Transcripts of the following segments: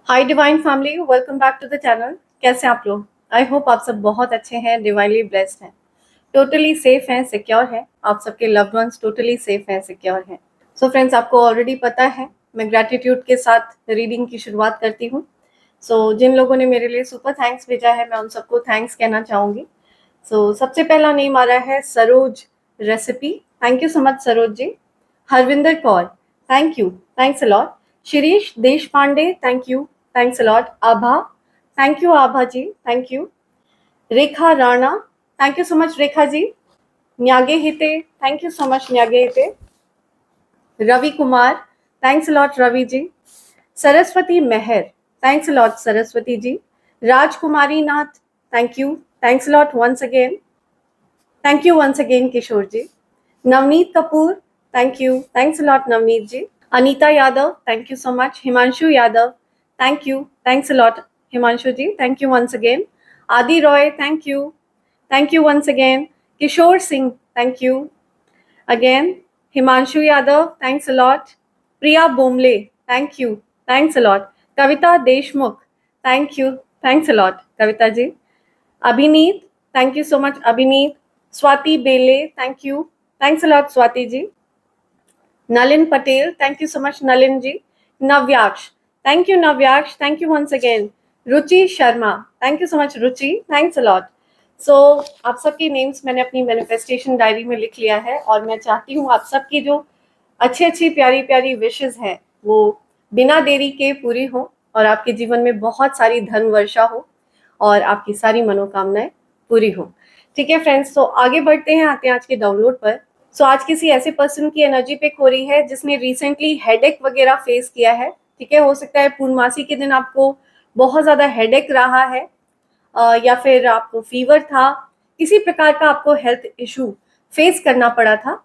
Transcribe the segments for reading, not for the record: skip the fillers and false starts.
Hi divine family, welcome back to the channel. कैसे हैं आप लोग? आई होप आप सब बहुत अच्छे हैं, डिवाइनली ब्लेस्ड हैं, टोटली सेफ हैं, सिक्योर हैं। आप सबके लव्ड वंस टोटली सेफ हैं, सिक्योर हैं। सो फ्रेंड्स, आपको ऑलरेडी पता है मैं ग्रैटिट्यूड के साथ रीडिंग की शुरुआत करती हूँ। जिन लोगों ने मेरे लिए सुपर थैंक्स भेजा है, मैं उन सबको थैंक्स कहना चाहूँगी। सबसे पहला नेम आ रहा है Saroj recipe. Thank you so much Saroj ji. Harvinder Kaur, thank you, thanks a lot. Shirish Deshpande, thank you, thanks a lot. Abha, thank you Abha ji, thank you. Rekha Rana, thank you so much Rekha ji. न्यागे हिते, थैंक यू सो मच न्यागे हिते। Ravi Kumar, thanks a lot Ravi ji. Saraswati Meher, thanks a lot Saraswati ji. Rajkumari Nath, thank you, thanks a lot once again. Thank you once again Kishore ji. Navneet Kapoor, thank you, thanks a lot Navneet ji. Anita Yadav, thank you so much. Himanshu Yadav, thank you, thanks a lot Himanshu ji, thank you once again. Adi Roy, thank you once again. Kishore Singh, thank you again. Himanshu Yadav, thanks a lot. Priya Bomle, thank you, thanks a lot. Kavita Deshmukh, thank you, thanks a lot Kavita ji. Abhineet, thank you so much Abhineet. Swati Bele, thank you, thanks a lot Swati ji. Nalin Patel, thank you so much Nalin ji. Navyaksh, thank you Navyaksh, thank you once again. Ruchi Sharma, thank you so much Ruchi, thanks a lot. आप सबकी names मैंने अपनी manifestation diary में लिख लिया है और मैं चाहती हूँ आप सबकी जो अच्छी अच्छी प्यारी प्यारी विशेस हैं वो बिना देरी के पूरी हो और आपके जीवन में बहुत सारी धन वर्षा हो और आपकी सारी मनोकामनाएं पूरी हो। ठीक है फ्रेंड्स, तो आगे बढ़ते हैं, आते हैं आज के डाउनलोड पर। आज किसी ऐसे पर्सन की एनर्जी पिक हो रही है जिसने रिसेंटली हेडेक वगैरह फेस किया है। ठीक है, हो सकता है पूर्णमासी के दिन आपको बहुत ज्यादा हेडेक रहा है या फिर आपको फीवर था, किसी प्रकार का आपको हेल्थ इशू फेस करना पड़ा था।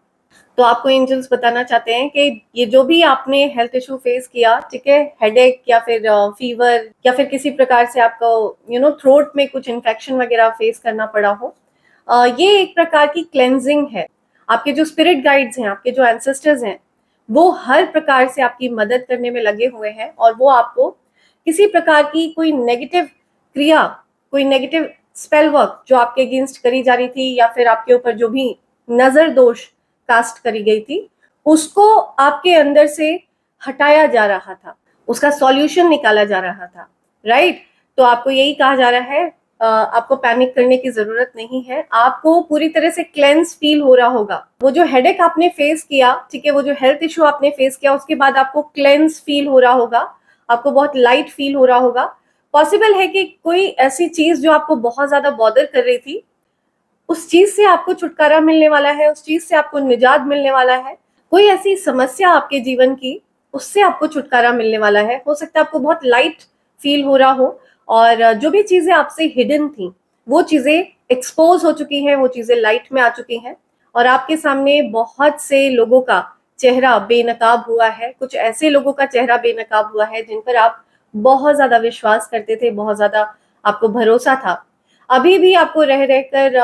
तो आपको एंजल्स बताना चाहते हैं कि ये जो भी आपने हेल्थ इशू फेस किया, ठीक है, हेडेक या फिर फीवर या फिर किसी प्रकार से आपको थ्रोट में कुछ इन्फेक्शन वगैरह फेस करना पड़ा हो, ये एक प्रकार की क्लेंजिंग है। आपके जो स्पिरिट गाइड्स हैं, आपके जो एंसेस्टर्स हैं, वो हर प्रकार से आपकी मदद करने में लगे हुए हैं और वो आपको किसी प्रकार की कोई नेगेटिव क्रिया, कोई नेगेटिव स्पेल वर्क जो आपके अगेंस्ट करी जा रही थी या फिर आपके ऊपर जो भी नजर दोष कास्ट करी गई थी, उसको आपके अंदर से हटाया जा रहा था, उसका सॉल्यूशन निकाला जा रहा था। राइट? तो आपको यही कहा जा रहा है, आपको पैनिक करने की जरूरत नहीं है, आपको पूरी तरह से क्लेंस फील हो रहा होगा। वो जो हेडेक आपने फेस किया, ठीक है, वो जो हेल्थ इशू आपने फेस किया, उसके बाद आपको क्लेंस फील हो रहा होगा, आपको बहुत लाइट फील हो रहा होगा। पॉसिबल है कि कोई ऐसी चीज जो आपको बहुत ज्यादा बॉदर कर रही थी, उस चीज से आपको छुटकारा मिलने वाला है, उस चीज से आपको निजात मिलने वाला है। कोई ऐसी समस्या आपके जीवन की, उससे आपको छुटकारा मिलने वाला है। हो सकता है आपको बहुत लाइट फील हो रहा हो और जो भी चीजें आपसे हिडन थी वो चीजें एक्सपोज हो चुकी हैं, वो चीजें लाइट में आ चुकी हैं और आपके सामने बहुत से लोगों का चेहरा बेनकाब हुआ है। कुछ ऐसे लोगों का चेहरा बेनकाब हुआ है जिन पर आप बहुत ज्यादा विश्वास करते थे, बहुत ज्यादा आपको भरोसा था। अभी भी आपको रह रहकर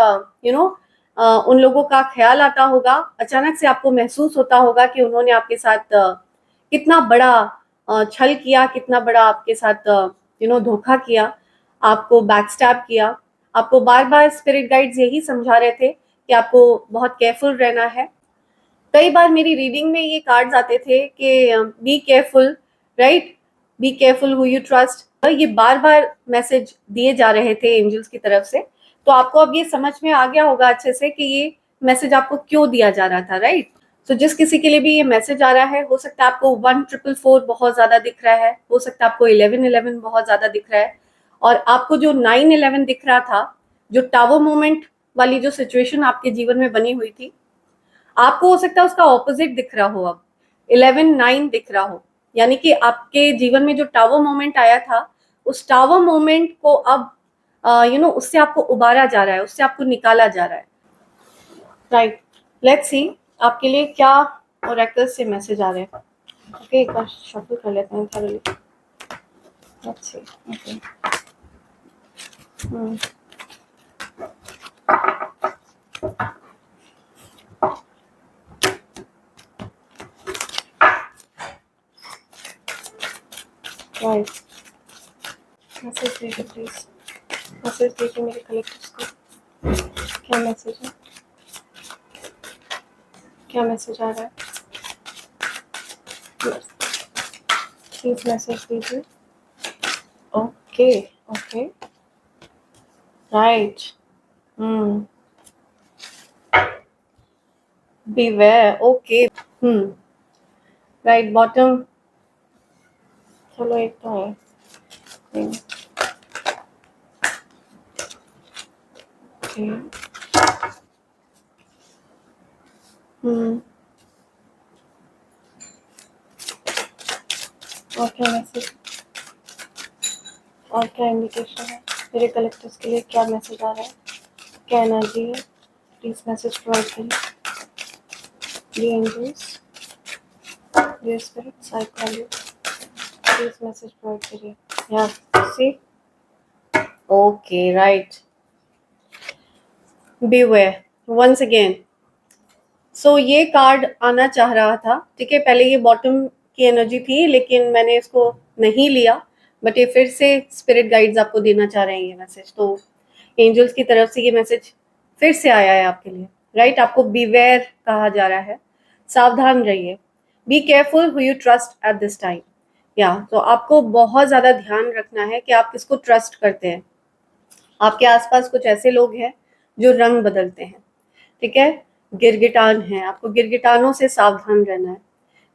उन लोगों का ख्याल आता होगा। अचानक से आपको महसूस होता होगा कि उन्होंने आपके साथ कितना बड़ा छल किया, कितना बड़ा आपके साथ धोखा किया, आपको बैकस्टैब किया। आपको बार बार स्पिरिट गाइड्स यही समझा रहे थे कि आपको बहुत केयरफुल रहना है। कई बार मेरी रीडिंग में ये कार्ड्स आते थे कि be careful, right, B careful who you trust. ये बार बार मैसेज दिए जा रहे थे एंजल्स की तरफ से। तो आपको अब ये समझ में आ गया होगा अच्छे से कि ये मैसेज आपको क्यों दिया जा रहा था। राइट? जिस किसी के लिए भी ये मैसेज आ रहा है, हो सकता है आपको 1444 बहुत ज्यादा दिख रहा है, हो सकता है आपको 1111 बहुत ज्यादा दिख रहा है और आपको जो 911 दिख रहा था, जो टावर मोमेंट वाली जो सिचुएशन आपके जीवन में बनी हुई थी, आपको हो सकता है उसका ऑपोजिट दिख रहा हो, अब 11-9 दिख रहा हो। यानी कि आपके जीवन में जो टावर मोमेंट आया था, उस टावर मोमेंट को अब उससे आपको उबारा जा रहा है, उससे आपको निकाला जा रहा है। राइट, लेट्स सी आपके लिए क्या ओरेकल्स से मैसेज आ रहे हैं। ओके, एक बार शफल कर लेते हैं थोड़ी। Let's see. Okay, right, message दीजिए प्लीज, मैसेज दीजिए मेरे कलेक्टर्स को। क्या मैसेज है, क्या मैसेज आ रहा है? प्लीज मैसेज दीजिए। Okay okay, right. Beware, okay. Right, bottom. चलो एक तो है। ओके। और क्या मैसेज, और क्या इंडिकेशन है मेरे कलेक्टर्स के लिए? क्या मैसेज आ रहा है, क्या एनर्जी है? प्लीज मैसेज प्रोवाइड करिए। Angels, dear spirits, I call you, please message provide करिए। या see, okay, right. Beware once again. So ये कार्ड आना चाह रहा था, ठीक है। पहले ये बॉटम की एनर्जी थी, लेकिन मैंने इसको नहीं लिया, बट ये फिर से स्पिरिट गाइड्स आपको देना चाह रहे हैं ये मैसेज। तो एंजल्स की तरफ से ये मैसेज फिर से आया है आपके लिए, राइट। आपको बीवेयर कहा जा रहा है, सावधान रहिए। B careful who you trust at this time. या तो आपको बहुत ज़्यादा ध्यान रखना है कि आप किसको ट्रस्ट करते हैं। आपके आसपास कुछ ऐसे लोग हैं जो रंग बदलते हैं, ठीक है। गिरगिटान है, आपको गिरगिटानों से सावधान रहना है।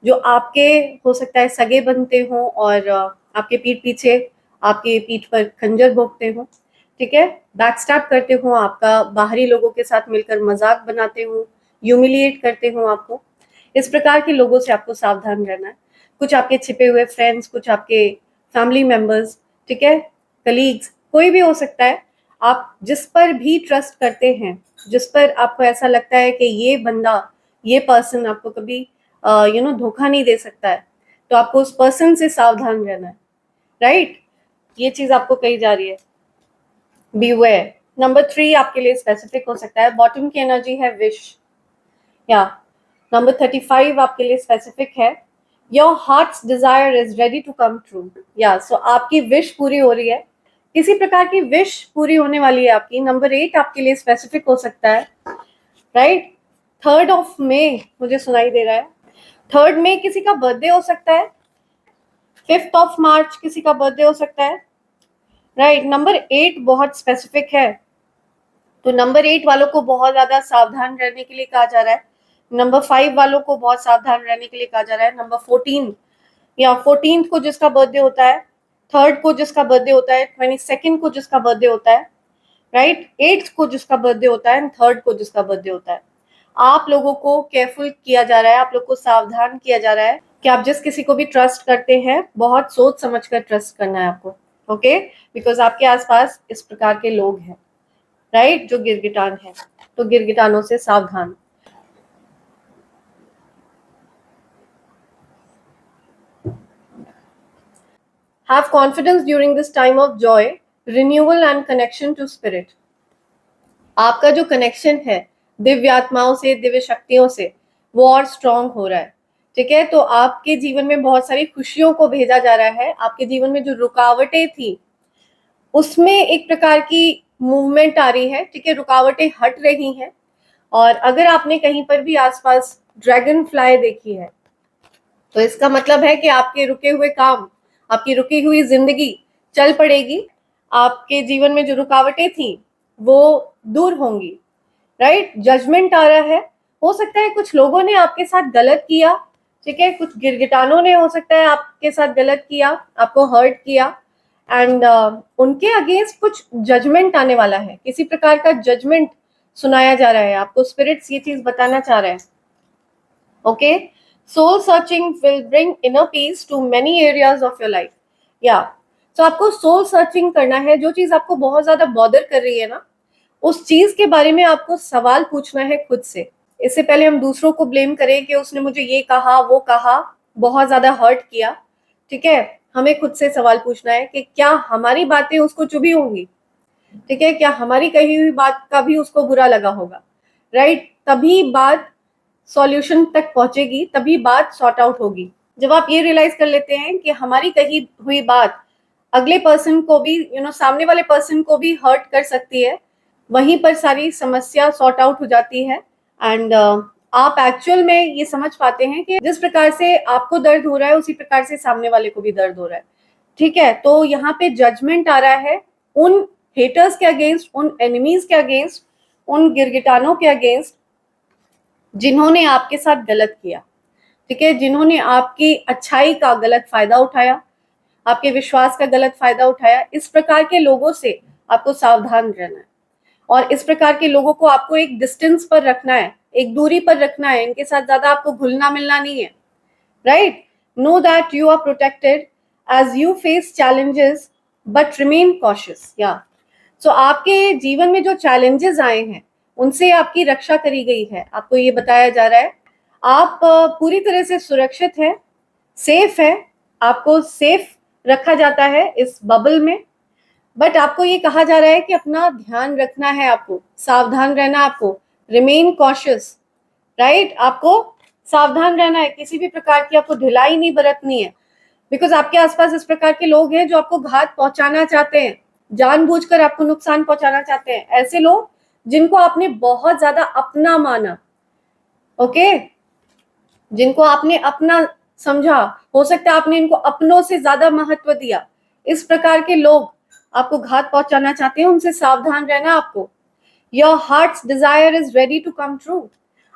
जो आपके हो सकता है सगे बनते हों और आपके पीठ पीछे, आपके पीठ पर खंजर भोंकते हों, ठीक है। बैकस्टैब करते हों, आपका बाहरी लोगों के साथ मिलकर मजाक बनाते हों, ह्यूमिलिएट करते हों आपको, इस प्रकार के लोगों से आपको सावधान रहना है। कुछ आपके छिपे हुए फ्रेंड्स, कुछ आपके फैमिली मेंबर्स, ठीक है, कलीग्स, कोई भी हो सकता है। आप जिस पर भी ट्रस्ट करते हैं, जिस पर आपको ऐसा लगता है कि ये बंदा, ये पर्सन आपको कभी धोखा नहीं दे सकता है, तो आपको उस पर्सन से सावधान रहना है, राइट। ये चीज आपको कही जा रही है, बीवेयर। नंबर 3 आपके लिए स्पेसिफिक हो सकता है। बॉटम की एनर्जी है विश। या नंबर 35 आपके लिए स्पेसिफिक है, your heart's desire is ready to come true. या सो आपकी विश पूरी हो रही है, किसी प्रकार की विश पूरी होने वाली है आपकी। नंबर 8 आपके लिए स्पेसिफिक हो सकता है, राइट। 3rd ऑफ मे मुझे सुनाई दे रहा है, 3rd में किसी का बर्थडे हो सकता है, 5th ऑफ मार्च किसी का बर्थडे हो सकता है, राइट। नंबर 8 बहुत स्पेसिफिक है, तो नंबर 8 वालों को बहुत ज्यादा सावधान रहने के लिए कहा जा रहा है। नंबर 5 वालों को बहुत सावधान रहने के लिए कहा जा रहा है। नंबर 14 या 14th को जिसका बर्थडे होता है, 3rd को जिसका बर्थडे होता है, 22nd को जिसका बर्थडे होता है, राइट, 8th को जिसका बर्थडे होता है, 3rd को जिसका बर्थडे होता है, आप लोगों को केयरफुल किया जा रहा है, आप लोग को सावधान किया जा रहा है कि आप जिस किसी को भी ट्रस्ट करते हैं, बहुत सोच समझ कर ट्रस्ट करना है आपको, ओके। बिकॉज आपके आसपास इस प्रकार के लोग हैं, राइट, जो गिरगिटान है, तो गिरगिटानों से सावधान। Have confidence during this time of joy, renewal and connection to spirit. आपका जो कनेक्शन है दिव्य आत्माओं से, दिव्य शक्तियों से, वो और स्ट्रांग हो रहा है, ठीक है। तो आपके जीवन में बहुत सारी खुशियों को भेजा जा रहा है। आपके जीवन में जो रुकावटें थी, उसमें एक प्रकार की मूवमेंट आ रही है, ठीक है, रुकावटें हट रही हैं। और अगर आपने कहीं पर भी आसपास ड्रैगन फ्लाई देखी है, तो इसका मतलब है कि आपके रुके हुए काम, आपकी रुकी हुई जिंदगी चल पड़ेगी। आपके जीवन में जो रुकावटें थी वो दूर होंगी, राइट। जजमेंट आ रहा है, हो सकता है कुछ लोगों ने आपके साथ गलत किया, ठीक है, कुछ गिरगिटानों ने हो सकता है आपके साथ गलत किया, आपको हर्ट किया, एंड उनके अगेंस्ट कुछ जजमेंट आने वाला है, किसी प्रकार का जजमेंट सुनाया जा रहा है आपको। स्पिरिट्स ये चीज बताना चाह रहे हैं, okay. Soul searching will bring inner peace to many areas of your life. या तो आपको सोल सर्चिंग करना है, जो चीज आपको बहुत ज्यादा बॉदर कर रही है ना, उस चीज के बारे में आपको सवाल पूछना है खुद से। इससे पहले हम दूसरों को ब्लेम करें कि उसने मुझे ये कहा, वो कहा, बहुत ज्यादा हर्ट किया, ठीक है। हमें खुद से सवाल पूछना है कि क्या हमारी बातें उसको चुभी होंगी, ठीक है, क्या हमारी कही हुई बात का भी उसको बुरा लगा होगा, राइट। तभी बात सॉल्यूशन तक पहुंचेगी, तभी बात सॉर्ट आउट होगी। जब आप ये रियलाइज कर लेते हैं कि हमारी कही हुई बात अगले पर्सन को भी सामने वाले पर्सन को भी हर्ट कर सकती है। वहीं पर सारी समस्या सॉर्ट आउट हो जाती है। एंड आप एक्चुअल में ये समझ पाते हैं कि जिस प्रकार से आपको दर्द हो रहा है उसी प्रकार से सामने वाले को भी दर्द हो रहा है। ठीक है, तो यहाँ पे जजमेंट आ रहा है उन हेटर्स के अगेंस्ट, उन एनिमीज के अगेंस्ट, उन गिरगिटानों के अगेंस्ट जिन्होंने आपके साथ गलत किया। ठीक है, जिन्होंने आपकी अच्छाई का गलत फायदा उठाया, आपके विश्वास का गलत फायदा उठाया। इस प्रकार के लोगों से आपको सावधान रहना है और इस प्रकार के लोगों को आपको एक डिस्टेंस पर रखना है, एक दूरी पर रखना है। इनके साथ ज्यादा आपको घुलना मिलना नहीं है। Right, no that you are protected as you face challenges but remain cautious. या सो आपके जीवन में जो चैलेंजेस आए हैं उनसे आपकी रक्षा करी गई है। आपको ये बताया जा रहा है आप पूरी तरह से सुरक्षित है, सेफ है, आपको सेफ रखा जाता है इस बबल में। बट आपको ये कहा जा रहा है कि अपना ध्यान रखना है, आपको सावधान रहना, आपको रिमेन कॉशियस। राइट, आपको सावधान रहना है, किसी भी प्रकार की आपको ढिलाई नहीं बरतनी है। बिकॉज आपके आसपास इस प्रकार के लोग हैं जो आपको घात पहुंचाना चाहते हैं, जानबूझकर आपको नुकसान पहुंचाना चाहते हैं। ऐसे लोग जिनको आपने बहुत ज्यादा अपना माना, ओके, जिनको आपने अपना समझा, हो सकता है आपने इनको अपनों से ज्यादा महत्व दिया। इस प्रकार के लोग आपको घात पहुंचाना चाहते हैं, उनसे सावधान रहना आपको। Your heart's desire is ready to come true.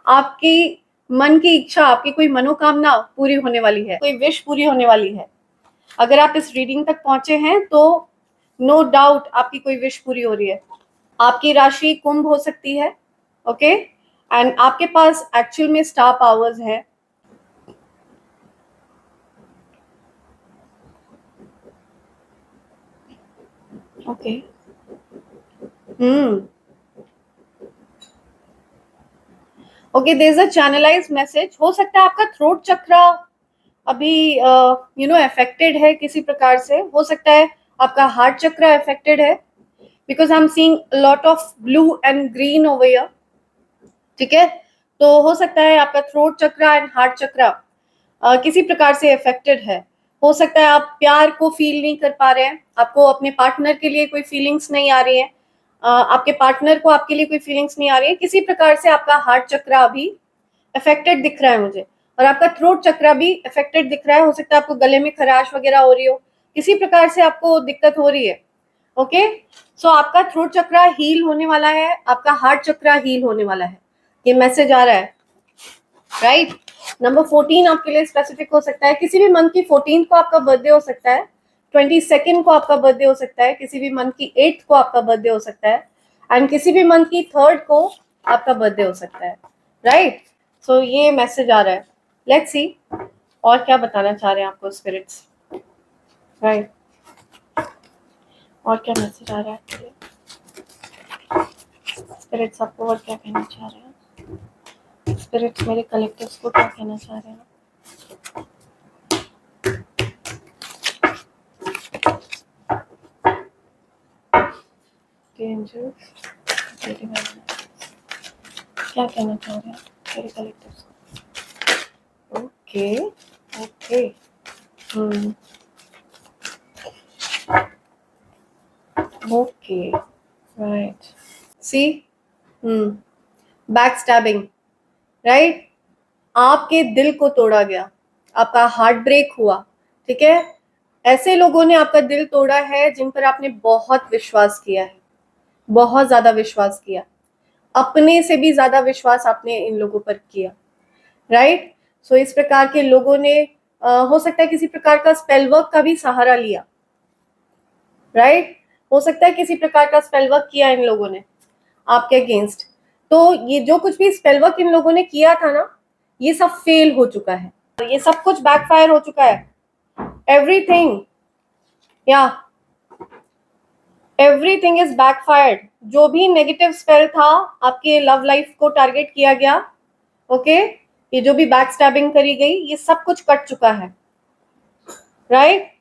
आपकी मन की इच्छा, आपकी कोई मनोकामना पूरी होने वाली है, कोई विश पूरी होने वाली है। अगर आप इस रीडिंग तक पहुंचे हैं तो नो डाउट आपकी कोई विश पूरी हो रही है। आपकी राशि कुंभ हो सकती है, ओके, एंड आपके पास एक्चुअल में स्टार पावर्स है। Okay, okay, there is a channelize message. हो सकता है आपका थ्रोट चक्रा अभी अफेक्टेड है किसी प्रकार से। हो सकता है आपका हार्ट चक्रा अफेक्टेड है, because I am seeing lot of blue and green over here. ठीक है, तो हो सकता है आपका थ्रोट चक्रा एंड हार्ट चक्रा किसी प्रकार से अफेक्टेड है। हो सकता है आप प्यार को फील नहीं कर पा रहे हैं, आपको अपने पार्टनर के लिए कोई फीलिंग्स नहीं आ रही है, आपके पार्टनर को आपके लिए कोई फीलिंग्स नहीं आ रही है। किसी प्रकार से आपका हार्ट चक्रा अभी अफेक्टेड दिख रहा है मुझे, और आपका थ्रोट चक्रा भी अफेक्टेड दिख रहा है। हो सकता है आपको गले में खराश वगैरह हो रही हो, किसी प्रकार से आपको दिक्कत हो रही है। ओके, सो आपका थ्रोट चक्रा हील होने वाला है, आपका हार्ट चक्रा हील होने वाला है, ये मैसेज आ रहा है। राइट, नंबर 14 आपके लिए स्पेसिफिक हो सकता है। किसी भी मंथ की 14 को आपका बर्थडे हो सकता है, 22 को आपका बर्थडे हो सकता है, किसी भी मंथ की 8 को आपका बर्थडे हो सकता है, एंड किसी भी मंथ की 3 को आपका बर्थडे हो सकता है। राइट, सो ये मैसेज आ रहा है। लेट्स सी और क्या बताना चाह रहे हैं आपको स्पिरिट्स। राइट, और क्या मैसेज आ रहा है स्पिरिट्स आपको, और क्या कहना चाह रहे हैं स्पिरिट्स, मेरे कलेक्टिव्स को क्या कहना चाह रहे हैं। एंजल्स क्या कहना चाह रहे हैं मेरे कलेक्टिव्स को। ओके, ओके, ओके, राइट, सी, बैक स्टैबिंग। राइट, आपके दिल को तोड़ा गया, आपका हार्ट ब्रेक हुआ। ठीक है, ऐसे लोगों ने आपका दिल तोड़ा है जिन पर आपने बहुत विश्वास किया है, बहुत ज्यादा विश्वास किया, अपने से भी ज्यादा विश्वास आपने इन लोगों पर किया। राइट, सो इस प्रकार के लोगों ने हो सकता है किसी प्रकार का स्पेल वर्क का भी सहारा लिया। राइट, हो सकता है किसी प्रकार का स्पेल वर्क किया इन लोगों ने आपके अगेंस्ट। तो ये जो कुछ भी स्पेल वर्क इन लोगों ने किया था ना, ये सब फेल हो चुका है, ये सब कुछ बैकफायर हो चुका है। एवरीथिंग, या एवरीथिंग इज बैकफायर्ड। जो भी नेगेटिव स्पेल था आपके लव लाइफ को टारगेट किया गया, ओके, ये जो भी बैक स्टैबिंग करी गई, ये सब कुछ कट चुका है। राइट,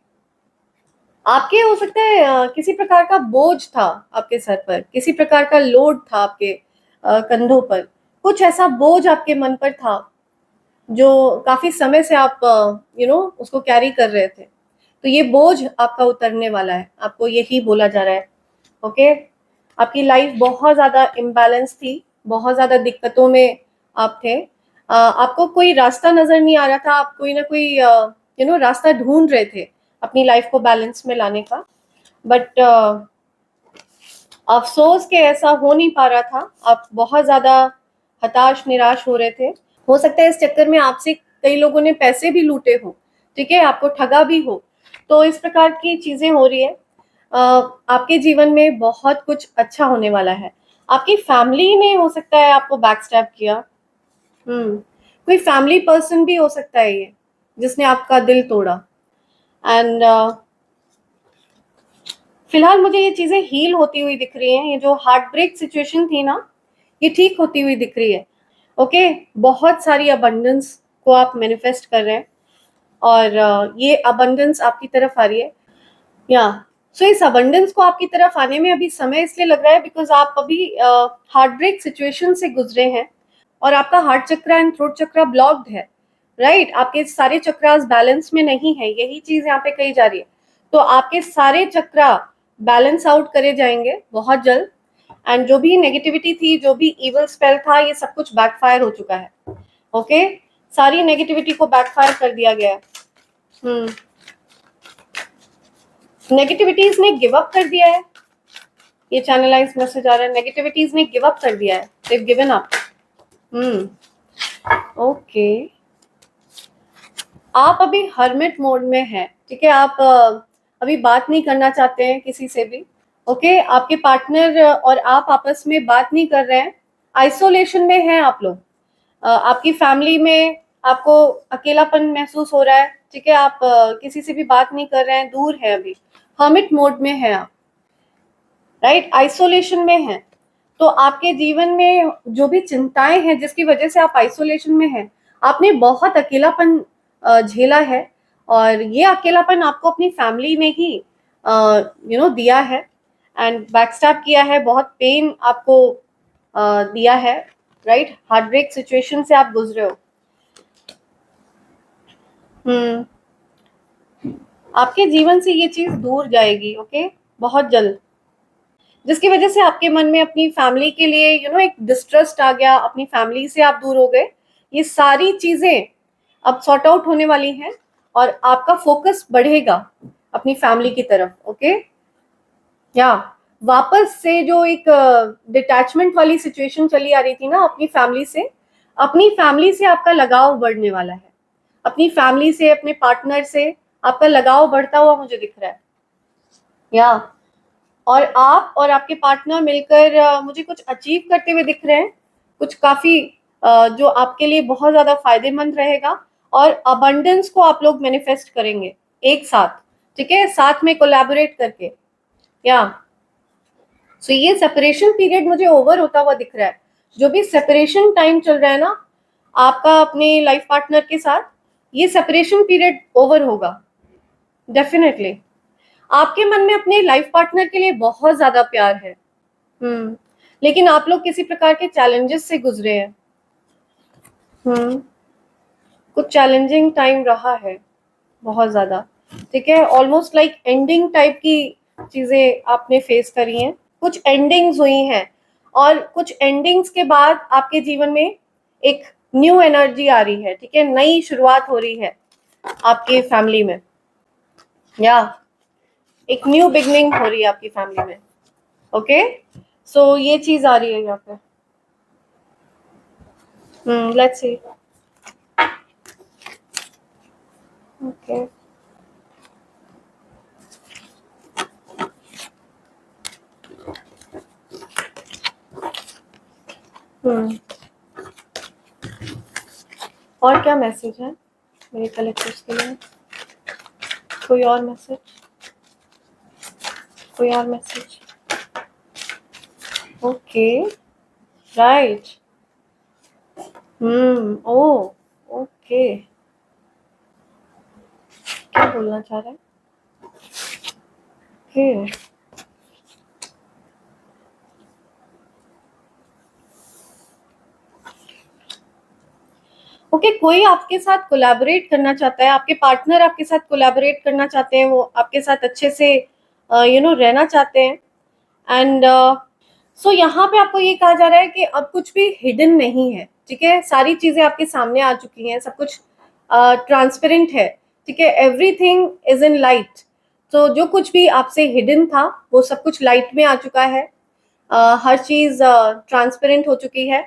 आपके हो सकता है किसी प्रकार का बोझ था आपके सर पर, किसी प्रकार का लोड था आपके कंधों पर, कुछ ऐसा बोझ आपके मन पर था जो काफी समय से आप उसको कैरी कर रहे थे। तो ये बोझ आपका उतरने वाला है, आपको यही बोला जा रहा है। ओके, आपकी लाइफ बहुत ज़्यादा इम्बैलेंस थी, बहुत ज़्यादा दिक्कतों में आप थे। आपको कोई रास्ता नज़र नहीं आ रहा था, आप कोई ना कोई रास्ता ढूंढ रहे थे अपनी लाइफ को बैलेंस में लाने का, बट अफसोस के ऐसा हो नहीं पा रहा था। आप बहुत ज़्यादा हताश निराश हो रहे थे। हो सकता है इस चक्कर में आपसे कई लोगों ने पैसे भी लूटे हो, ठीक है, आपको ठगा भी हो। तो इस प्रकार की चीज़ें हो रही है। आपके जीवन में बहुत कुछ अच्छा होने वाला है। आपकी फैमिली ने हो सकता है आपको बैकस्टैब किया। कोई फैमिली पर्सन भी हो सकता है ये, जिसने आपका दिल तोड़ा। एंड फिलहाल मुझे ये चीज़ें हील होती हुई दिख रही हैं। ये जो हार्ट ब्रेक सिचुएशन थी ना, ये ठीक होती हुई दिख रही है। ओके, बहुत सारी अबंडेंस को आप मैनिफेस्ट कर रहे हैं और ये अबंडेंस आपकी तरफ आ रही है। या सो इस अबंडेंस को आपकी तरफ आने में अभी समय इसलिए लग रहा है बिकॉज आप अभी हार्ट ब्रेक सिचुएशन से गुजरे हैं और आपका heart chakra and throat chakra blocked है, राइट। आपके सारे चक्रास बैलेंस में नहीं है, यही चीज यहाँ पे कही जा रही है। तो आपके सारे चक्रा बैलेंस आउट करे जाएंगे बहुत जल्द। एंड जो भी नेगेटिविटी थी, जो भी इवल स्पेल था, ये सब कुछ बैकफायर हो चुका है। ओके, सारी नेगेटिविटी को बैकफायर कर दिया गया है। नेगेटिविटीज ने गिव अप कर दिया है। ये चैनलाइज मैसेज आ रहा है, नेगेटिविटीज ने गिव अप कर दिया है, they've given up। ओके, आप अभी हर्मिट मोड में हैं, ठीक है। आप अभी बात नहीं करना चाहते हैं किसी से भी। ओके, आपके पार्टनर और आप आपस में बात नहीं कर रहे हैं, आइसोलेशन में हैं आप लोग। आपकी फैमिली में आपको अकेलापन महसूस हो रहा है, ठीक है। आप किसी से भी बात नहीं कर रहे हैं, दूर है, अभी हर्मिट मोड में है आप, राइट, आइसोलेशन में है। तो आपके जीवन में जो भी चिंताएं हैं जिसकी वजह से आप आइसोलेशन में हैं, आपने बहुत अकेलापन झेला है और ये अकेलापन आपको अपनी फैमिली ने ही दिया है एंड बैकस्टैब किया है, बहुत पेन आपको दिया है, राइट। हार्ट ब्रेक सिचुएशन से आप गुजरे हो। आपके जीवन से ये चीज दूर जाएगी, ओके, बहुत जल्द, जिसकी वजह से आपके मन में अपनी फैमिली के लिए एक डिस्ट्रस्ट आ गया, अपनी फैमिली से आप दूर हो गए। ये सारी चीजें अब सॉर्ट आउट होने वाली हैं और आपका फोकस बढ़ेगा अपनी फैमिली की तरफ। ओके, या वापस से जो एक डिटैचमेंट वाली सिचुएशन चली आ रही थी ना अपनी फैमिली से आपका लगाव बढ़ने वाला है। अपनी फैमिली से, अपने पार्टनर से आपका लगाव बढ़ता हुआ मुझे दिख रहा है। या और आप और आपके पार्टनर मिलकर मुझे कुछ अचीव करते हुए दिख रहे हैं, कुछ काफी जो आपके लिए बहुत ज्यादा फायदेमंद रहेगा। और अबंडेंस को आप लोग मैनिफेस्ट करेंगे एक साथ, ठीक है, साथ में कोलैबोरेट करके। या सो ये सेपरेशन पीरियड मुझे ओवर होता हुआ दिख रहा है। जो भी सेपरेशन टाइम चल रहा है ना आपका अपने लाइफ पार्टनर के साथ, ये सेपरेशन पीरियड ओवर होगा डेफिनेटली। आपके मन में अपने लाइफ पार्टनर के लिए बहुत ज्यादा प्यार है। लेकिन आप लोग किसी प्रकार के चैलेंजेस से गुजरे हैं। कुछ चैलेंजिंग टाइम रहा है बहुत ज्यादा, ठीक है। ऑलमोस्ट लाइक एंडिंग टाइप की चीजें आपने फेस करी हैं, कुछ एंडिंग्स हुई हैं और कुछ एंडिंग्स के बाद आपके जीवन में एक न्यू एनर्जी आ रही है, ठीक है, नई शुरुआत हो रही है आपकी फैमिली में। या एक न्यू बिगनिंग हो रही है आपकी फैमिली में। ओके, सो ये चीज आ रही है यहाँ पे। Let's see. ओके, और क्या मैसेज है मेरे कलेक्टर्स के लिए? कोई और मैसेज, कोई और message? Okay, right. Oh, okay, क्या बोलना चाह रहे हैं? ओके, ओके कोई आपके साथ कोलैबोरेट करना चाहता है, आपके पार्टनर आपके साथ कोलैबोरेट करना चाहते हैं, वो आपके साथ अच्छे से रहना चाहते हैं। एंड सो यहाँ पे आपको ये कहा जा रहा है कि अब कुछ भी हिडन नहीं है, ठीक है, सारी चीजें आपके सामने आ चुकी हैं, सब कुछ ट्रांसपेरेंट है, ठीक है, एवरीथिंग इज इन लाइट। तो जो कुछ भी आपसे हिडन था वो सब कुछ लाइट में आ चुका है, हर चीज ट्रांसपेरेंट हो चुकी है।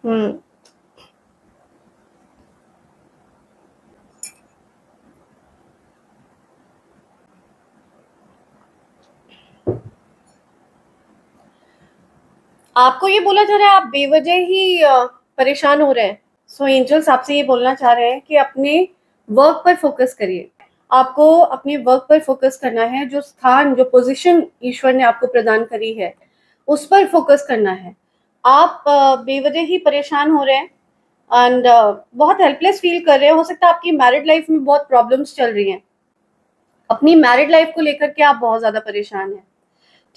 हम्म आपको ये बोला जा रहा है आप बेवजह ही परेशान हो रहे हैं। सो एंजल्स आपसे ये बोलना चाह रहे हैं कि अपने वर्क पर फोकस करिए। आपको अपने वर्क पर फोकस करना है, जो स्थान जो पोजीशन ईश्वर ने आपको प्रदान करी है उस पर फोकस करना है। आप बेवजह ही परेशान हो रहे हैं एंड बहुत हेल्पलेस फील कर रहे हैं। हो सकता है आपकी मैरिड लाइफ में बहुत प्रॉब्लम्स चल रही हैं, अपनी मैरिड लाइफ को लेकर के आप बहुत ज्यादा परेशान हैं,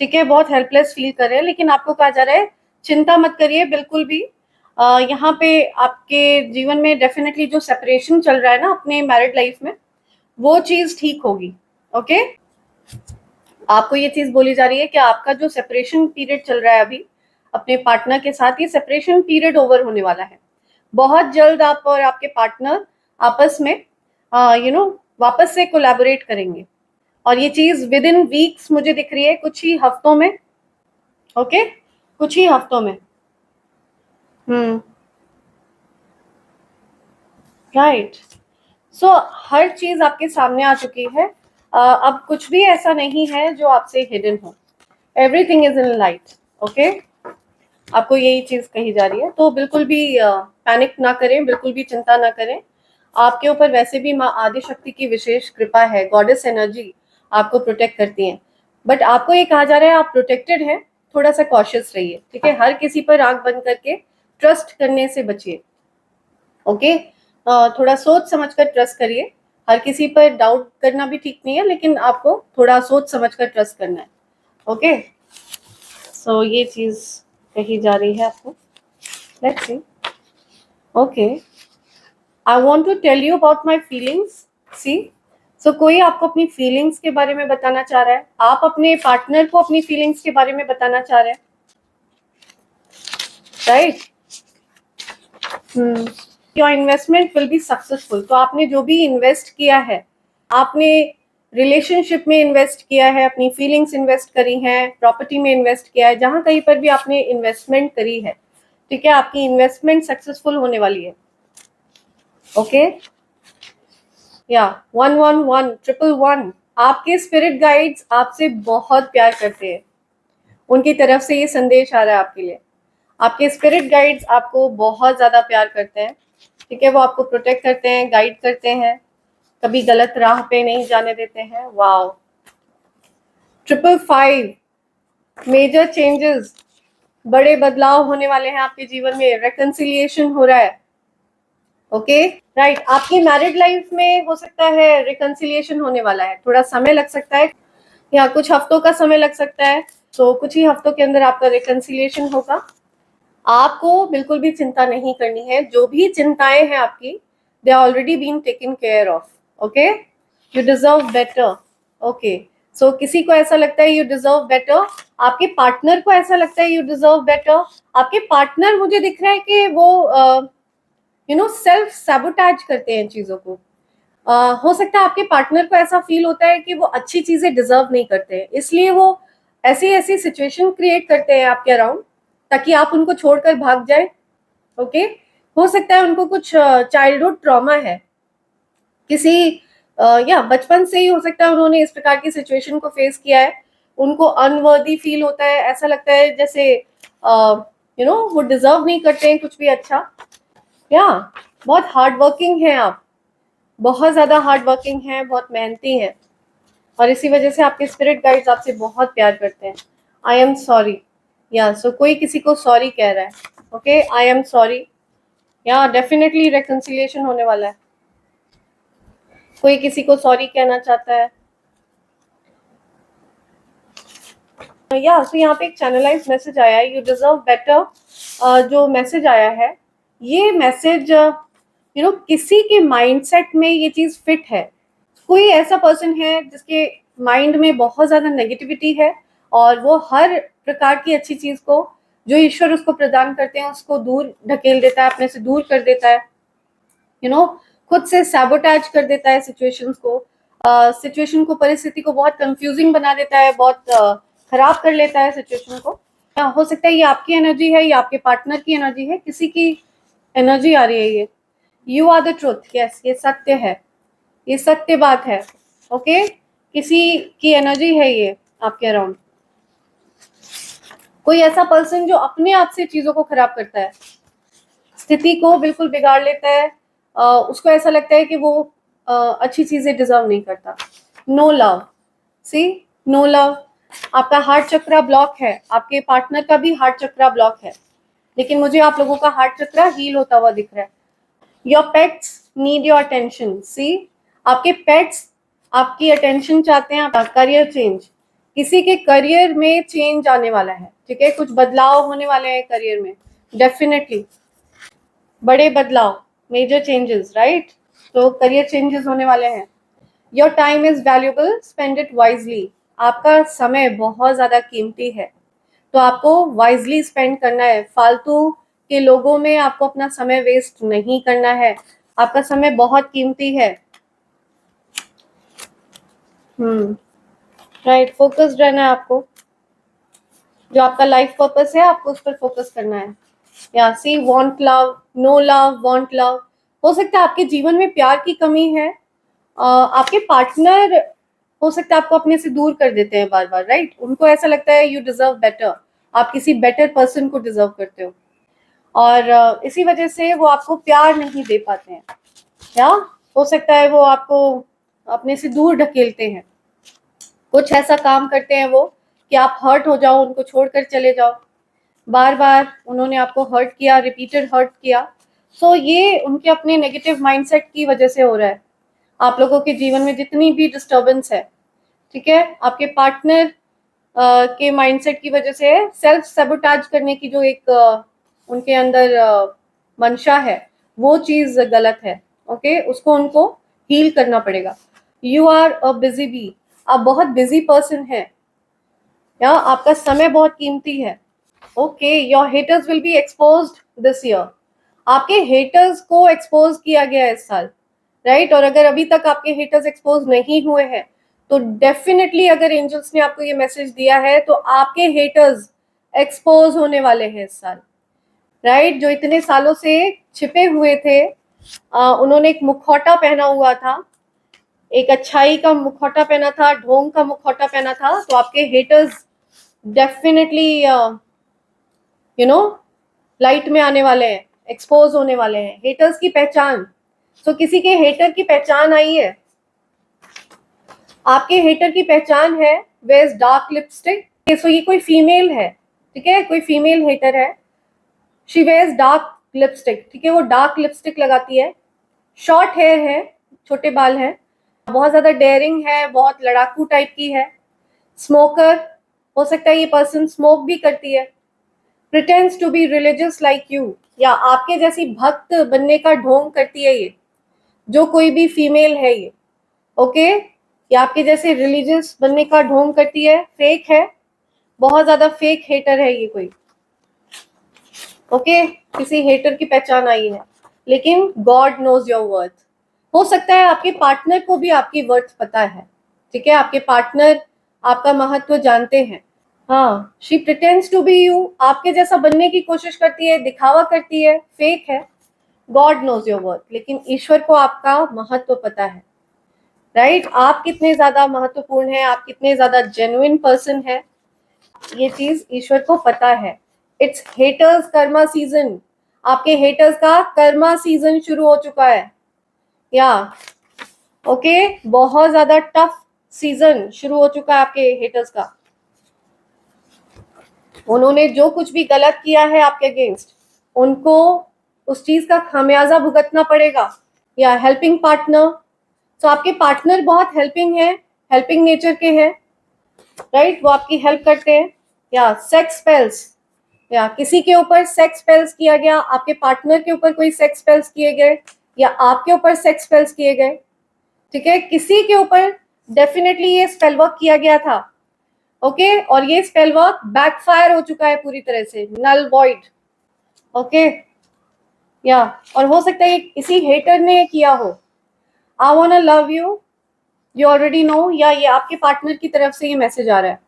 ठीक है, बहुत हेल्पलेस फील कर रहे हैं। लेकिन आपको कहा जा रहा है चिंता मत करिए बिल्कुल भी। यहाँ पे आपके जीवन में डेफिनेटली जो सेपरेशन चल रहा है ना अपने मैरिड लाइफ में, वो चीज ठीक होगी। ओके आपको ये चीज बोली जा रही है कि आपका जो सेपरेशन पीरियड चल रहा है अभी अपने पार्टनर के साथ, ये सेपरेशन पीरियड ओवर होने वाला है। बहुत जल्द आप और आपके पार्टनर आपस में वापस से कोलैबोरेट करेंगे, और ये चीज विद इन वीक्स मुझे दिख रही है, कुछ ही हफ्तों में। ओके कुछ ही हफ्तों में। हम्म राइट। सो हर चीज आपके सामने आ चुकी है। अब कुछ भी ऐसा नहीं है जो आपसे हिडन हो, everything is in light. Okay आपको यही चीज कही जा रही है, तो बिल्कुल भी पैनिक ना करें, बिल्कुल भी चिंता ना करें। आपके ऊपर वैसे भी माँ आदि शक्ति की विशेष कृपा है, गॉडेस एनर्जी आपको प्रोटेक्ट करती है। बट आपको ये कहा जा रहा है आप प्रोटेक्टेड हैं, थोड़ा सा कॉशियस रहिए, ठीक है, हर किसी पर आंख बंद करके ट्रस्ट करने से बचिए। ओके थोड़ा सोच समझ कर ट्रस्ट करिए। हर किसी पर डाउट करना भी ठीक नहीं है, लेकिन आपको थोड़ा सोच समझ कर ट्रस्ट करना है। ओके सो ये चीज कही जा रही है आपको। Let's see. Okay I want to tell you about my feelings. See so कोई आपको अपनी फीलिंग्स के बारे में बताना चाह रहा है, आप अपने पार्टनर को अपनी फीलिंग्स के बारे में बताना चाह रहे हैं, right. Your investment will be successful. तो आपने जो भी इन्वेस्ट किया है, आपने रिलेशनशिप में इन्वेस्ट किया है, अपनी फीलिंग्स इन्वेस्ट करी हैं, प्रॉपर्टी में इन्वेस्ट किया है, जहां कहीं पर भी आपने इन्वेस्टमेंट करी है, ठीक है, आपकी इन्वेस्टमेंट सक्सेसफुल होने वाली है। ओके या 111 111 आपके स्पिरिट गाइड्स आपसे बहुत प्यार करते हैं। उनकी तरफ से ये संदेश आ रहा है आपके लिए। आपके स्पिरिट गाइड्स आपको बहुत ज्यादा प्यार करते हैं, ठीक है, वो आपको प्रोटेक्ट करते हैं, गाइड करते हैं, कभी गलत राह पे नहीं जाने देते हैं। वाओ 555 मेजर चेंजेस, बड़े बदलाव होने वाले हैं आपके जीवन में, रिकंसिलिएशन हो रहा है। ओके राइट आपकी मैरिड लाइफ में हो सकता है रिकंसिलिएशन होने वाला है, थोड़ा समय लग सकता है या कुछ हफ्तों का समय लग सकता है। तो कुछ ही हफ्तों के अंदर आपका रिकंसिलिएशन होगा। आपको बिल्कुल भी चिंता नहीं करनी है, जो भी चिंताएं हैं आपकी they already been taken care of. Okay you deserve better. Okay so किसी को ऐसा लगता है यू डिजर्व बेटर, आपके पार्टनर को ऐसा लगता है यू डिजर्व बेटर। आपके पार्टनर मुझे दिख रहा है कि वो सेल्फ सैबोटैज करते हैं चीजों को। हो सकता है आपके पार्टनर को ऐसा फील होता है कि वो अच्छी चीजें डिजर्व नहीं करते हैं, इसलिए वो ऐसी ऐसी सिचुएशन क्रिएट करते हैं आपके अराउंड ताकि आप उनको छोड़कर भाग जाए। ओके हो सकता है उनको कुछ चाइल्डहुड ट्रॉमा है, किसी या बचपन से ही हो सकता है उन्होंने इस प्रकार की सिचुएशन को फेस किया है, उनको अनवर्दी फील होता है, ऐसा लगता है जैसे वो डिजर्व नहीं करते हैं कुछ भी अच्छा। या बहुत हार्ड वर्किंग है आप, बहुत ज्यादा हार्ड वर्किंग है, बहुत मेहनती है, और इसी वजह से आपके स्पिरिट गाइड्स आपसे बहुत प्यार करते हैं। I am sorry. या सो कोई किसी को सॉरी कह रहा है। Okay I am sorry. या डेफिनेटली रेकंसिलिएशन होने वाला है, कोई किसी को सॉरी कहना चाहता है। या तो यहाँ पे एक चैनलाइज मैसेज आया है, यू डिजर्व बेटर। जो मैसेज आया है, ये मैसेज किसी के माइंडसेट में ये चीज फिट है। कोई ऐसा पर्सन है जिसके माइंड में बहुत ज्यादा नेगेटिविटी है और वो हर प्रकार की अच्छी चीज को जो ईश्वर उसको प्रदान करते हैं उसको दूर ढकेल देता है, अपने से दूर कर देता है, खुद से सैबोटैज कर देता है सिचुएशंस को, सिचुएशन को, परिस्थिति को बहुत कंफ्यूजिंग बना देता है, बहुत खराब कर लेता है सिचुएशन को। हो सकता है ये आपकी एनर्जी है या आपके पार्टनर की एनर्जी है, किसी की एनर्जी आ रही है ये। You are the truth, yes, ये सत्य है, ये सत्य बात है। ओके, किसी की एनर्जी है ये आपके अराउंड। कोई ऐसा पर्सन जो अपने आप से चीजों को खराब करता है, स्थिति को बिल्कुल बिगाड़ लेता है, उसको ऐसा लगता है कि वो अच्छी चीजें डिजर्व नहीं करता। नो लव, सी, नो लव। आपका हार्ट चक्रा ब्लॉक है, आपके पार्टनर का भी हार्ट चक्रा ब्लॉक है, लेकिन मुझे आप लोगों का हार्ट चक्रा हील होता हुआ दिख रहा है। Your pets need your attention, see, आपके पेट्स आपकी अटेंशन चाहते हैं। आपका करियर चेंज, किसी के करियर में चेंज आने वाला है, ठीक है, कुछ बदलाव होने वाले हैं करियर में, डेफिनेटली बड़े बदलाव, मेजर चेंजेस, राइट। तो करियर चेंजेस होने वाले हैं। Your time is valuable, spend it wisely. आपका समय बहुत ज्यादा कीमती है, तो आपको वाइजली स्पेंड करना है। फालतू के लोगों में आपको अपना समय वेस्ट नहीं करना है, आपका समय बहुत कीमती है। राइट, फोकस्ड रहना है आपको, जो आपका लाइफ पर्पस है आपको उस पर फोकस करना है। या see, want love, no love, want love. हो सकता है आपके जीवन में प्यार की कमी है, आपके पार्टनर हो सकता है आपको अपने से दूर कर देते हैं बार बार, राइट। उनको ऐसा लगता है यू डिजर्व बेटर, आप किसी बेटर पर्सन को डिजर्व करते हो, और इसी वजह से वो आपको प्यार नहीं दे पाते हैं, या हो सकता है वो आपको अपने से दूर ढकेलते हैं, कुछ ऐसा काम करते हैं वो कि आप हर्ट हो जाओ, उनको छोड़कर चले जाओ। बार बार उन्होंने आपको हर्ट किया, रिपीटेड हर्ट किया, सो ये उनके अपने नेगेटिव माइंडसेट की वजह से हो रहा है। आप लोगों के जीवन में जितनी भी डिस्टर्बेंस है, ठीक है, आपके पार्टनर के माइंडसेट की वजह से है। सेल्फ सैबोटाज करने की जो एक उनके अंदर मंशा है, वो चीज गलत है। ओके, उसको उनको हील करना पड़ेगा। You are a busy bee, आप बहुत बिजी पर्सन है, या आपका समय बहुत कीमती है। Okay, your haters will be exposed this year. आपके हेटर्स को एक्सपोज किया गया है इस साल, राइट। और अगर अभी तक आपके हेटर्स एक्सपोज नहीं हुए हैं तो डेफिनेटली अगर एंजल्स ने आपको ये मैसेज दिया है तो आपके हेटर्स एक्सपोज होने वाले हैं इस साल, राइट। जो इतने सालों से छिपे हुए थे, उन्होंने एक मुखौटा पहना हुआ था, एक अच्छाई का मुखौटा पहना था, ढोंग का मुखौटा पहना था, तो आपके हेटर्स डेफिनेटली लाइट में आने वाले हैं, एक्सपोज होने वाले हैं। हेटर्स की पहचान, तो किसी के हेटर की पहचान आई है, आपके हेटर की पहचान है वेयर्स डार्क लिपस्टिक। सो ये कोई फीमेल है, ठीक है, कोई फीमेल हेटर है, शी वेयर्स डार्क लिपस्टिक, ठीक है, वो डार्क लिपस्टिक लगाती है, शॉर्ट हेयर है, छोटे बाल है, बहुत ज्यादा डेयरिंग है, बहुत लड़ाकू टाइप की है, स्मोकर, हो सकता है ये पर्सन स्मोक भी करती है, pretends to be religious like you, या आपके जैसी भक्त बनने का ढोंग करती है ये, जो कोई भी फीमेल है ये, ओके, या आपके जैसे रिलीजियस बनने का ढोंग करती है, फेक है, बहुत ज्यादा फेक हेटर है ये कोई। ओके, किसी हेटर की पहचान आई है, लेकिन गॉड नोज योर वर्थ। हो सकता है आपके पार्टनर को भी आपकी वर्थ पता है, ठीक है, आपके पार्टनर आपका महत्व जानते हैं। हाँ, she pretends to be you, आपके जैसा बनने की कोशिश करती है, दिखावा करती है, फेक है। गॉड नोज योर वर्थ, लेकिन ईश्वर को आपका महत्व पता है, राइट। आप कितने ज्यादा महत्वपूर्ण है, आप कितने ज्यादा जेन्युइन पर्सन है, ये चीज ईश्वर को पता है। इट्स हेटर्स कर्मा सीजन, आपके हेटर्स का कर्मा सीजन शुरू हो चुका है, या ओके, बहुत ज्यादा टफ सीजन शुरू हो चुका है आपके हेटर्स का। उन्होंने जो कुछ भी गलत किया है आपके अगेंस्ट, उनको उस चीज का खामियाजा भुगतना पड़ेगा। या हेल्पिंग पार्टनर, तो आपके पार्टनर बहुत हेल्पिंग है, हेल्पिंग नेचर के हैं, राइट, वो आपकी हेल्प करते हैं, या सेक्स स्पेल्स, या किसी के ऊपर सेक्स स्पेल्स किया गया, आपके पार्टनर के ऊपर कोई सेक्स स्पेल्स किए गए या आपके ऊपर सेक्स स्पेल्स किए गए, ठीक है, किसी के ऊपर डेफिनेटली ये स्पेल वर्क किया गया था, ओके, और ये स्पेल वर्क बैकफायर हो चुका है पूरी तरह से, नल वॉइड, ओके, या और हो सकता है किसी हेटर ने किया हो, I want love you, you already know, या ये आपके पार्टनर की तरफ से ये मैसेज आ रहा है,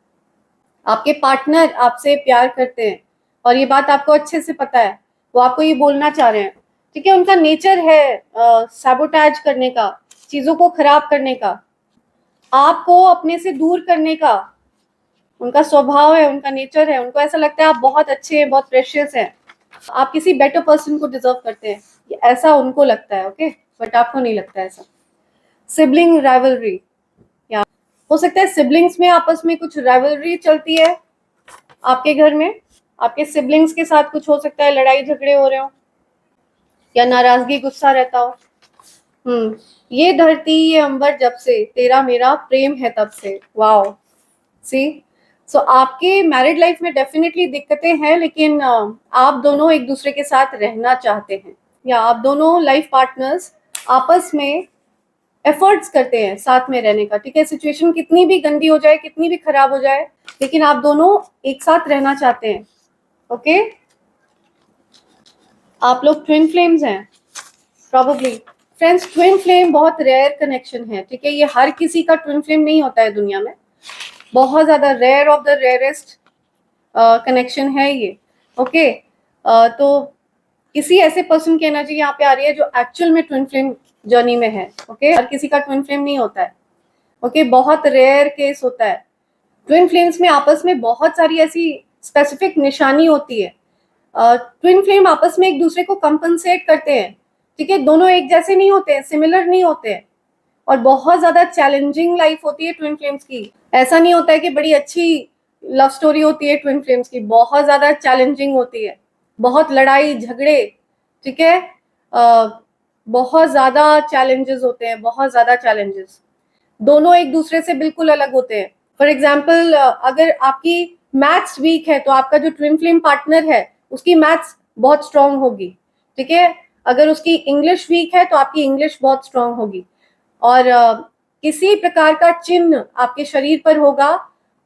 आपके पार्टनर आपसे प्यार करते हैं और ये बात आपको अच्छे से पता है, वो आपको ये बोलना चाह रहे हैं, ठीक है, उनका नेचर है सैबोटैज करने का, चीजों को खराब करने का, आपको अपने से दूर करने का, उनका स्वभाव है, उनका नेचर है, उनको ऐसा लगता है आप बहुत अच्छे हैं, बहुत प्रेशियस हैं, आप किसी बेटर पर्सन को डिजर्व करते हैं, ऐसा उनको लगता है, ओके, बट आपको नहीं लगता ऐसा। सिबलिंग राइवलरी, या हो सकता है सिबलिंग्स में आपस में कुछ राइवलरी चलती है, आपके घर में आपके सिबलिंग्स के साथ कुछ हो सकता है, लड़ाई झगड़े हो रहे हो या नाराजगी गुस्सा रहता हो। ये धरती ये अंबर जब से तेरा मेरा प्रेम है तब से, वाओ, सी, सो आपके मैरिड लाइफ में डेफिनेटली दिक्कतें हैं, लेकिन आप दोनों एक दूसरे के साथ रहना चाहते हैं, या आप दोनों लाइफ पार्टनर्स आपस में एफर्ट्स करते हैं साथ में रहने का, ठीक है, सिचुएशन कितनी भी गंदी हो जाए, कितनी भी खराब हो जाए, लेकिन आप दोनों एक साथ रहना चाहते हैं, ओके। आप लोग ट्विन फ्लेम्स हैं प्रोबेबली। फ्रेंड्स, ट्विन फ्लेम बहुत रेयर कनेक्शन है, ठीक है, ये हर किसी का ट्विन फ्लेम नहीं होता है दुनिया में, बहुत ज्यादा rare of the rarest connection है ये, ओके। तो किसी ऐसे पर्सन की एनर्जी यहाँ पे आ रही है जो एक्चुअल में ट्विन फ्लेम जर्नी में है, ओके, हर किसी का ट्विन फ्लेम नहीं होता है, ओके, बहुत रेयर केस होता है। ट्विन फ्लेम्स में आपस में बहुत सारी ऐसी स्पेसिफिक निशानी होती है, ट्विन फ्लेम आपस में एक दूसरे को कंपनसेट करते हैं, ठीक है, दोनों एक जैसे नहीं होते हैं, सिमिलर नहीं होते हैं, और बहुत ज्यादा चैलेंजिंग लाइफ होती है ट्विन फ्लेम्स की, ऐसा नहीं होता है कि बड़ी अच्छी लव स्टोरी होती है ट्विन फ्लेम्स की, बहुत ज्यादा चैलेंजिंग होती है, बहुत लड़ाई झगड़े, ठीक है, बहुत ज्यादा चैलेंजेस होते हैं, बहुत ज्यादा चैलेंजेस, दोनों एक दूसरे से बिल्कुल अलग होते हैं। फॉर एग्जाम्पल, अगर आपकी मैथ्स वीक है तो आपका जो ट्विन फ्लेम पार्टनर है उसकी मैथ्स बहुत स्ट्रांग होगी, ठीक है, अगर उसकी इंग्लिश वीक है तो आपकी इंग्लिश बहुत स्ट्रांग होगी, और किसी प्रकार का चिन्ह आपके शरीर पर होगा,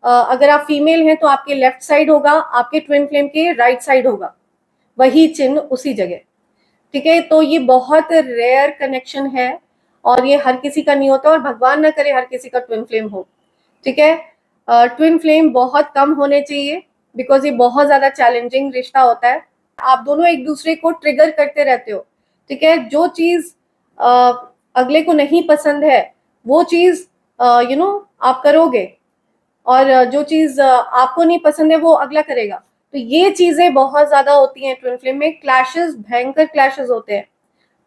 अगर आप फीमेल हैं तो आपके लेफ्ट साइड होगा, आपके ट्विन फ्लेम के राइट साइड होगा, वही चिन्ह उसी जगह, ठीक है, तो ये बहुत रेयर कनेक्शन है और ये हर किसी का नहीं होता, और भगवान न करे हर किसी का ट्विन फ्लेम हो, ठीक है, ट्विन फ्लेम बहुत कम होने चाहिए, बिकॉज ये बहुत ज्यादा चैलेंजिंग रिश्ता होता है, आप दोनों एक दूसरे को ट्रिगर करते रहते हो, ठीक है, जो चीज अगले को नहीं पसंद है वो चीज आप करोगे, और जो चीज आपको नहीं पसंद है वो अगला करेगा, तो ये चीजें बहुत ज्यादा होती हैं ट्विन फ्लेम में, क्लैशेस, भयंकर क्लैशेस होते हैं,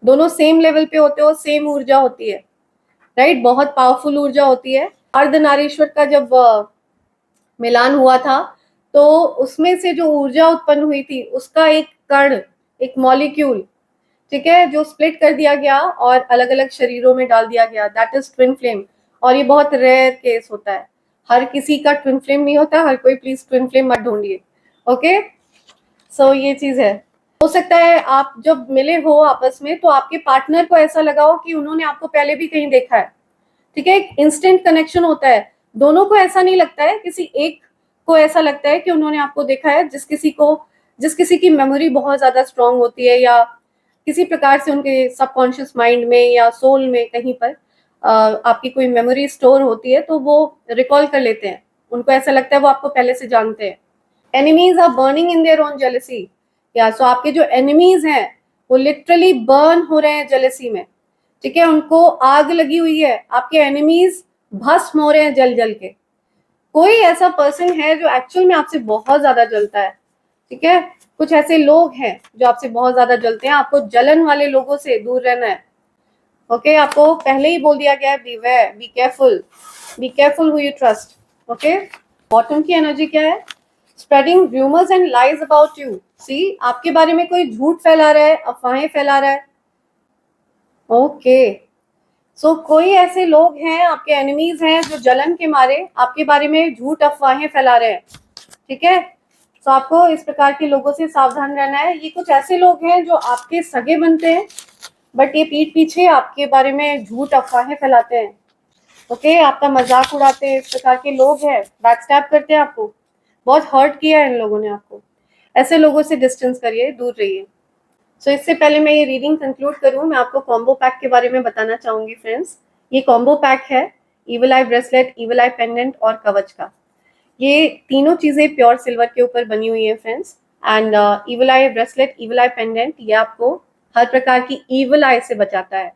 दोनों सेम लेवल पे होते हो, सेम ऊर्जा होती है, राइट, बहुत पावरफुल ऊर्जा होती है। अर्धनारीश्वर का जब मिलान हुआ था तो उसमें से जो ऊर्जा उत्पन्न हुई थी उसका एक कण, एक मॉलिक्यूल, ठीक है, जो स्प्लिट कर दिया गया और अलग अलग शरीरों में डाल दिया गया, दैट इज ट्विन फ्लेम, और ये बहुत रेयर केस होता है, हर किसी का ट्विन फ्लेम नहीं होता, हर कोई प्लीज ट्विन फ्लेम मत ढूंढिए, ओके। सो ये चीज है, हो सकता है आप जब मिले हो आपस में तो आपके पार्टनर को ऐसा लगा हो कि उन्होंने आपको पहले भी कहीं देखा है, ठीक है, एक इंस्टेंट कनेक्शन होता है, दोनों को ऐसा नहीं लगता है, किसी एक को ऐसा लगता है कि उन्होंने आपको देखा है, जिस किसी की मेमोरी बहुत ज्यादा स्ट्रांग होती है, या किसी प्रकार से उनके सबकॉन्शियस माइंड में या सोल में कहीं पर आपकी कोई मेमोरी स्टोर होती है तो वो रिकॉल कर लेते हैं, उनको ऐसा लगता है वो आपको पहले से जानते हैं। Enemies are burning in their own jealousy, या सो आपके जो एनिमीज हैं वो लिटरली बर्न हो रहे हैं जेलसी में, ठीक है, उनको आग लगी हुई है, आपके एनिमीज भस्म हो रहे हैं जल जल के, कोई ऐसा पर्सन है जो एक्चुअल में आपसे बहुत ज्यादा जलता है, ठीक है, कुछ ऐसे लोग हैं जो आपसे बहुत ज्यादा जलते हैं, आपको जलन वाले लोगों से दूर रहना है, ओके, आपको पहले ही बोल दिया गया है, beware, be careful who you trust, okay. Bottom की एनर्जी क्या है? Spreading rumours and lies about you, see, आपके बारे में कोई झूठ फैला रहा है, अफवाहें फैला रहा है, ओके, सो कोई ऐसे लोग हैं आपके एनिमीज हैं जो जलन के मारे आपके बारे में झूठ अफवाहें फैला रहे हैं, ठीक है। तो आपको इस प्रकार के लोगों से सावधान रहना है। ये कुछ ऐसे लोग हैं जो आपके सगे बनते हैं, बट ये पीठ पीछे आपके बारे में झूठ अफवाहें फैलाते हैं। ओके, आपका मजाक उड़ाते हैं। इस प्रकार के लोग हैं, बैकस्टैब करते हैं आपको, बहुत हर्ट किया है इन लोगों ने आपको। ऐसे लोगों से डिस्टेंस करिए, दूर रहिए। सो इससे पहले मैं ये रीडिंग कंक्लूड करूँ, मैं आपको कॉम्बो पैक के बारे में बताना चाहूंगी फ्रेंड्स। ये कॉम्बो पैक है इविल आई ब्रेसलेट, इविल आई पेंडेंट और कवच का। ये तीनों चीजें प्योर सिल्वर के ऊपर बनी हुई है friends. And evil I bracelet, evil I pendant, ये आपको हर प्रकार की इविल आई से बचाता है।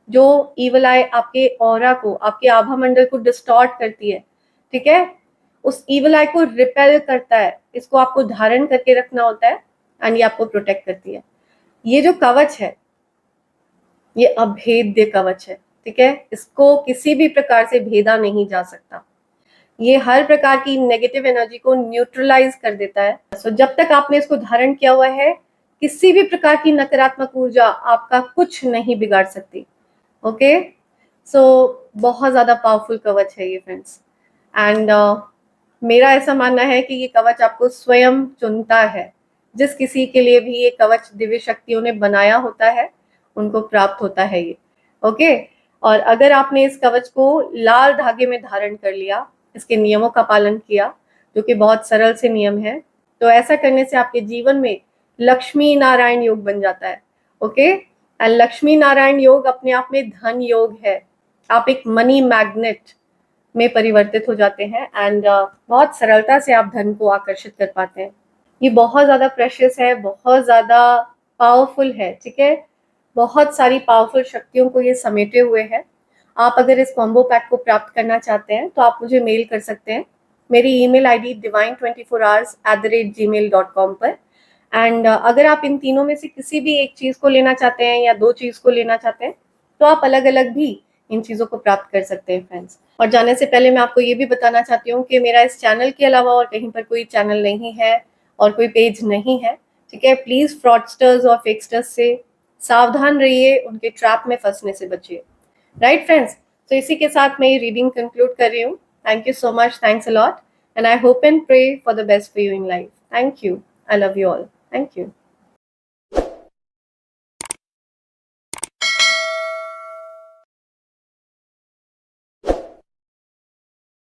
जो इविल आई आपके ऑरा को, आपके आभा मंडल को डिस्टॉर्ट करती है, ठीक है, उस इविल आई को रिपेल करता है। इसको आपको धारण करके रखना होता है एंड ये आपको प्रोटेक्ट करती है। ये जो कवच है, ये अभेद्य कवच है, ठीक है, इसको किसी भी प्रकार से भेदा नहीं जा सकता। ये हर प्रकार की नेगेटिव एनर्जी को न्यूट्रलाइज कर देता है। सो जब तक आपने इसको धारण किया हुआ है, किसी भी प्रकार की नकारात्मक ऊर्जा आपका कुछ नहीं बिगाड़ सकती। ओके, सो बहुत ज्यादा पावरफुल कवच है ये फ्रेंड्स। एंड मेरा ऐसा मानना है कि ये कवच आपको स्वयं चुनता है। जिस किसी के लिए भी ये कवच दिव्य शक्तियों ने बनाया होता है, उनको प्राप्त होता है ये। ओके, और अगर आपने इस कवच को लाल धागे में धारण कर लिया, इसके नियमों का पालन किया, जो कि बहुत सरल से नियम है, तो ऐसा करने से आपके जीवन में लक्ष्मी नारायण योग बन जाता है। ओके, एंड लक्ष्मी नारायण योग अपने आप में धन योग है। आप एक मनी मैग्नेट में परिवर्तित हो जाते हैं एंड बहुत सरलता से आप धन को आकर्षित कर पाते हैं। ये बहुत ज्यादा प्रेशियस है, बहुत ज्यादा पावरफुल है, ठीक है, बहुत सारी पावरफुल शक्तियों को ये समेटे हुए है। आप अगर इस कॉम्बो पैक को प्राप्त करना चाहते हैं तो आप मुझे मेल कर सकते हैं। मेरी ईमेल आईडी divine24hours@gmail.com पर। एंड अगर आप इन तीनों में से किसी भी एक चीज को लेना चाहते हैं या दो चीज को लेना चाहते हैं, तो आप अलग अलग भी इन चीजों को प्राप्त कर सकते हैं फ्रेंड्स। और जाने से पहले मैं आपको ये भी बताना चाहती हूँ कि मेरा इस चैनल के अलावा और कहीं पर कोई चैनल नहीं है और कोई पेज नहीं है, ठीक है। प्लीज फ्रॉडस्टर्स और फेकस्टर्स से सावधान रहिए, उनके ट्रैप में फंसने से बचिए। राइट फ्रेंड्स, तो इसी के साथ मैं ये रीडिंग कंक्लूड कर रही हूँ। Thank you so much, thanks a lot, and I hope and pray for the best for you in life. Thank you, I love you all, thank you.